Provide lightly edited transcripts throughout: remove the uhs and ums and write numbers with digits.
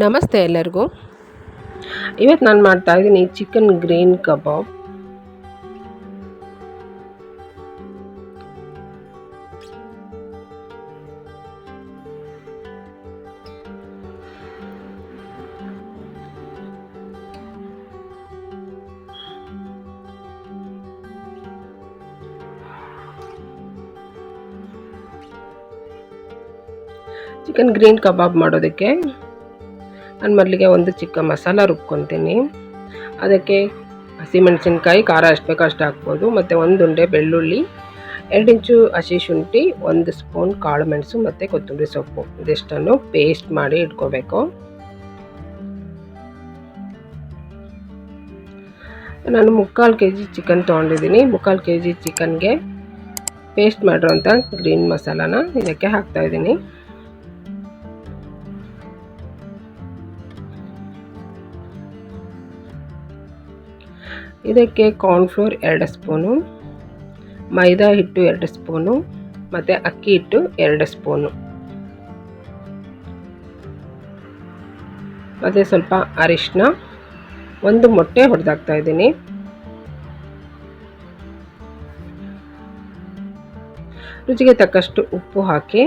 ನಮಸ್ತೆ ಎಲ್ಲರಿಗೂ. ಇವತ್ತು ನಾನು ಮಾಡ್ತಾ ಇದ್ದೀನಿ ಚಿಕನ್ ಗ್ರೀನ್ ಕಬಾಬ್. ಚಿಕನ್ ಗ್ರೀನ್ ಕಬಾಬ್ ಮಾಡೋದಕ್ಕೆ ನಾನು ಮೊದಲಿಗೆ ಒಂದು ಚಿಕ್ಕ ಮಸಾಲ ರುಬ್ಕೊತೀನಿ. ಅದಕ್ಕೆ ಹಸಿಮೆಣಸಿನ್ಕಾಯಿ, ಖಾರ ಎಷ್ಟು ಬೇಕೋ ಅಷ್ಟು ಹಾಕ್ಬೋದು, ಮತ್ತು ಒಂದು ಉಂಡೆ ಬೆಳ್ಳುಳ್ಳಿ, 2 ಇಂಚು ಹಸಿ ಶುಂಠಿ, 1 ಸ್ಪೂನ್ ಕಾಳು ಮೆಣಸು ಮತ್ತು ಕೊತ್ತಂಬರಿ ಸೊಪ್ಪು, ಇದಿಷ್ಟನ್ನು ಪೇಸ್ಟ್ ಮಾಡಿ ಇಟ್ಕೋಬೇಕು. ನಾನು 3/4 kg ಚಿಕನ್ ತೊಗೊಂಡಿದ್ದೀನಿ. 3/4 kg ಚಿಕನ್ಗೆ ಪೇಸ್ಟ್ ಮಾಡಿರೋಂಥ ಗ್ರೀನ್ ಮಸಾಲಾನ ಇದಕ್ಕೆ ಹಾಕ್ತಾಯಿದ್ದೀನಿ. ಇದಕ್ಕೆ ಕಾರ್ನ್ಫ್ಲೋರ್ 2 ಸ್ಪೂನು, ಮೈದಾ ಹಿಟ್ಟು 2 ಸ್ಪೂನು ಮತ್ತು ಅಕ್ಕಿ ಹಿಟ್ಟು 2 ಸ್ಪೂನು, ಮತ್ತು ಸ್ವಲ್ಪ ಅರಿಶಿನ, 1 ಮೊಟ್ಟೆ ಹೊಡೆದಾಕ್ತಾ ಇದ್ದೀನಿ. ರುಚಿಗೆ ತಕ್ಕಷ್ಟು ಉಪ್ಪು ಹಾಕಿ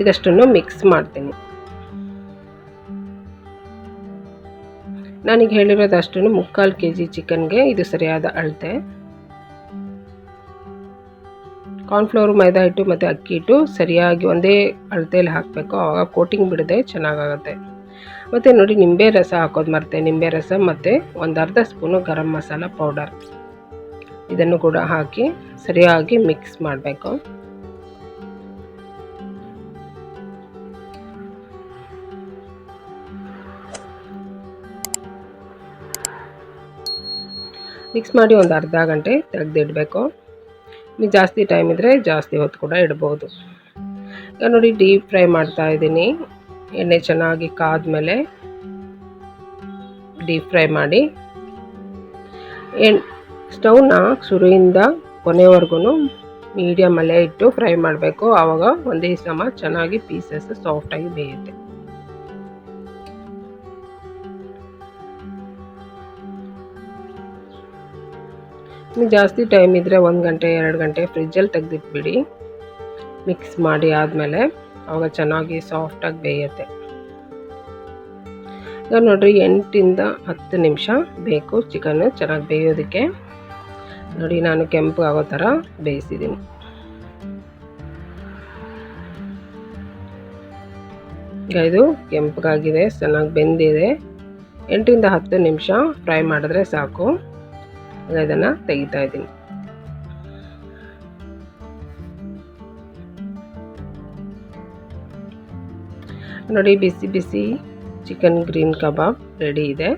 ಇದಷ್ಟನ್ನು ಮಿಕ್ಸ್ ಮಾಡ್ತೀನಿ. ನಾನೀಗ ಹೇಳಿರೋದಷ್ಟು 3/4 kg ಚಿಕನ್ಗೆ ಇದು ಸರಿಯಾದ ಅಳತೆ. ಕಾರ್ನ್ಫ್ಲೋರ್, ಮೈದಾ ಹಿಟ್ಟು ಮತ್ತು ಅಕ್ಕಿ ಹಿಟ್ಟು ಸರಿಯಾಗಿ ಒಂದೇ ಅಳತೆಯಲ್ಲಿ ಹಾಕಬೇಕು, ಆವಾಗ ಕೋಟಿಂಗ್ ಬಿಡದೆ ಚೆನ್ನಾಗಾಗುತ್ತೆ. ಮತ್ತು ನೋಡಿ, ನಿಂಬೆ ರಸ ಹಾಕೋದು ಮರ್ತೆ, ನಿಂಬೆ ರಸ ಮತ್ತು 1/2 ಸ್ಪೂನು ಗರಂ ಮಸಾಲ ಪೌಡರ್, ಇದನ್ನು ಕೂಡ ಹಾಕಿ ಸರಿಯಾಗಿ ಮಿಕ್ಸ್ ಮಾಡಬೇಕು. ಮಿಕ್ಸ್ ಮಾಡಿ ಒಂದು ಅರ್ಧ ಗಂಟೆ ತೆಗೆದಿಡಬೇಕು. ನೀವು ಜಾಸ್ತಿ ಟೈಮ್ ಇದ್ದರೆ ಜಾಸ್ತಿ ಹೊತ್ತು ಕೂಡ ಇಡ್ಬೋದು. ಈಗ ನೋಡಿ, ಡೀಪ್ ಫ್ರೈ ಮಾಡ್ತಾ ಇದ್ದೀನಿ. ಎಣ್ಣೆ ಚೆನ್ನಾಗಿ ಕಾದ್ಮೇಲೆ ಡೀಪ್ ಫ್ರೈ ಮಾಡಿ ಸ್ಟವ್ನ ಶುರುವಿಂದ ಕೊನೆವರೆಗೂ ಮೀಡಿಯಮಲ್ಲೇ ಇಟ್ಟು ಫ್ರೈ ಮಾಡಬೇಕು. ಆವಾಗ ಒಂದೇ ಸಮ ಚೆನ್ನಾಗಿ ಪೀಸಸ್ ಸಾಫ್ಟಾಗಿ ಬೇಯುತ್ತೆ. ನೀವು ಜಾಸ್ತಿ ಟೈಮ್ ಇದ್ದರೆ 1 ಗಂಟೆ 2 ಗಂಟೆ ಫ್ರಿಜ್ಜಲ್ಲಿ ತೆಗೆದಿಟ್ಬಿಡಿ. ಮಿಕ್ಸ್ ಮಾಡಿ ಆದಮೇಲೆ ಆವಾಗ ಚೆನ್ನಾಗಿ ಸಾಫ್ಟಾಗಿ ಬೇಯುತ್ತೆ. ಈಗ ನೋಡಿರಿ, 8 ಇಂದ 10 ನಿಮಿಷ ಬೇಕು ಚಿಕನ್ನು ಚೆನ್ನಾಗಿ ಬೇಯೋದಕ್ಕೆ. ನೋಡಿ, ನಾನು ಕೆಂಪು ಆಗೋ ಥರ ಬೇಯಿಸಿದ್ದೀನಿ. ಈಗ ಇದು ಕೆಂಪಗಾಗಿದೆ, ಚೆನ್ನಾಗಿ ಬೆಂದಿದೆ. 8 ಇಂದ 10 ನಿಮಿಷ ಫ್ರೈ ಮಾಡಿದ್ರೆ ಸಾಕು. ಇದನ್ನು ತೆಗಿತಾ ಇದ್ದೀನಿ. ನೋಡಿ, ಬಿಸಿ ಬಿಸಿ ಚಿಕನ್ ಗ್ರೀನ್ ಕಬಾಬ್ ರೆಡಿ ಇದೆ.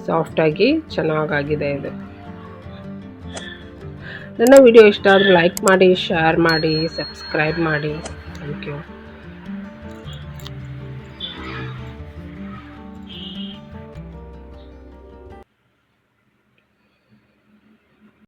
ಸಾಫ್ಟಾಗಿ ಚೆನ್ನಾಗಾಗಿದೆ ಇದು. ನನ್ನ ವಿಡಿಯೋ ಇಷ್ಟ ಆದರೆ ಲೈಕ್ ಮಾಡಿ, ಶೇರ್ ಮಾಡಿ, ಸಬ್ಸ್ಕ್ರೈಬ್ ಮಾಡಿ. Thank you.